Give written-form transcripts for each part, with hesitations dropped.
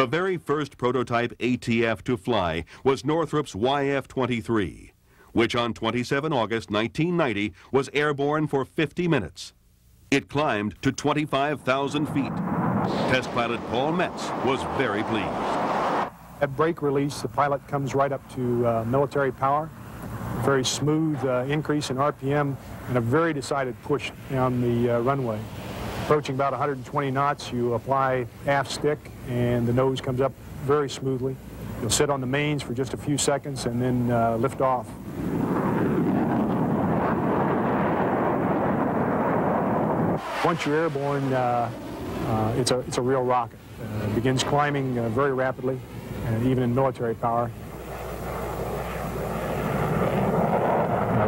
The very first prototype ATF to fly was Northrop's YF-23, which on 27 August 1990 was airborne for 50 minutes. It climbed to 25,000 feet. Test pilot Paul Metz was very pleased. At brake release, the pilot comes right up to military power. Very smooth increase in RPM and a very decided push down the runway. Approaching about 120 knots, you apply aft stick and the nose comes up very smoothly. You'll sit on the mains for just a few seconds and then lift off. Once you're airborne, it's a real rocket. It begins climbing very rapidly, even in military power.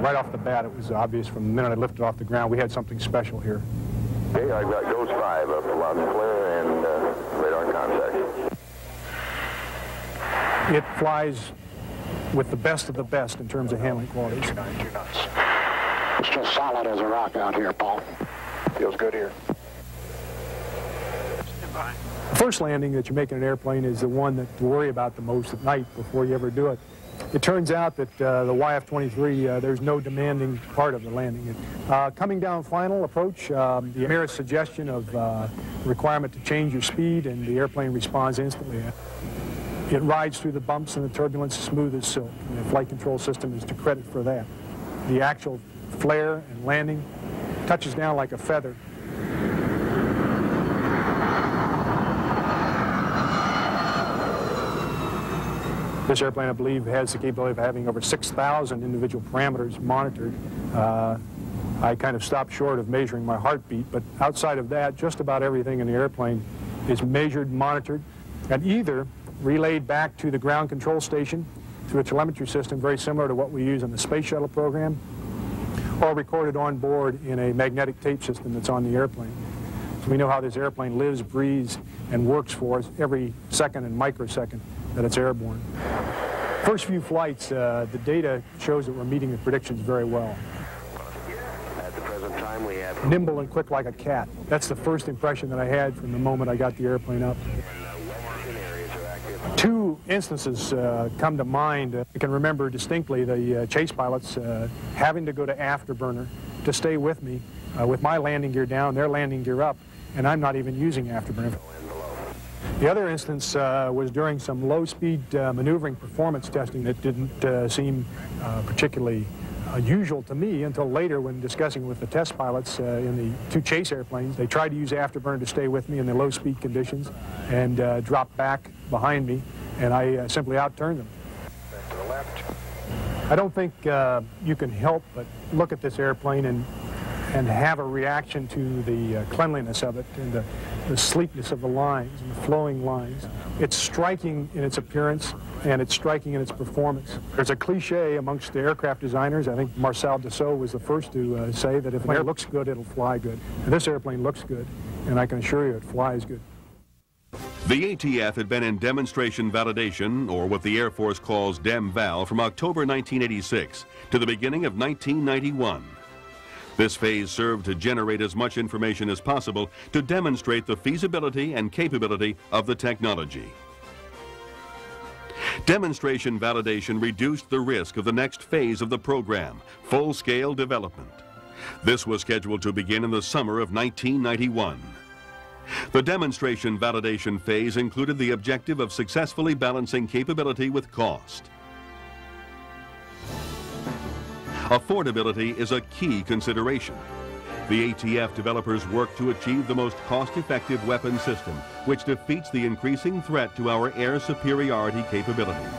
Right off the bat, it was obvious from the minute I lifted off the ground, we had something special here. Okay, I got Ghost 5 up loud and clear and radar contact. It flies with the best of the best in terms of handling quality. It's just solid as a rock out here, Paul. Feels good here. The first landing that you make in an airplane is the one that you worry about the most at night before you ever do it. It turns out that the YF-23, there's no demanding part of the landing. Coming down final approach, the merest suggestion of requirement to change your speed, and the airplane responds instantly. It rides through the bumps and the turbulence smooth as silk. And the flight control system is to credit for that. The actual flare and landing touches down like a feather. This airplane, I believe, has the capability of having over 6,000 individual parameters monitored. I kind of stopped short of measuring my heartbeat, but outside of that, just about everything in the airplane is measured, monitored, and either relayed back to the ground control station through a telemetry system very similar to what we use in the space shuttle program, or recorded on board in a magnetic tape system that's on the airplane. So we know how this airplane lives, breathes, and works for us every second and microsecond that it's airborne. First few flights, the data shows that we're meeting the predictions very well. At the present time, we have Nimble and quick like a cat. That's the first impression that I had from the moment I got the airplane up. Two instances come to mind. I can remember distinctly the chase pilots having to go to afterburner to stay with me with my landing gear down, their landing gear up, and I'm not even using afterburner. The other instance was during some low-speed maneuvering performance testing that didn't seem particularly unusual to me until later when discussing with the test pilots in the two chase airplanes. They tried to use afterburner to stay with me in the low-speed conditions and dropped back behind me, and I simply outturned them. back to the left. I don't think you can help but look at this airplane and have a reaction to the cleanliness of it and the sleekness of the lines and the flowing lines. It's striking in its appearance and it's striking in its performance. There's a cliche amongst the aircraft designers. I think Marcel Dassault was the first to say that if an air looks good, it'll fly good. And this airplane looks good, and I can assure you it flies good. The ATF had been in demonstration validation, or what the Air Force calls DEM-VAL, from October 1986 to the beginning of 1991. This phase served to generate as much information as possible to demonstrate the feasibility and capability of the technology. Demonstration validation reduced the risk of the next phase of the program, full-scale development. This was scheduled to begin in the summer of 1991. The demonstration validation phase included the objective of successfully balancing capability with cost. Affordability is a key consideration. The ATF developers work to achieve the most cost-effective weapon system, which defeats the increasing threat to our air superiority capabilities.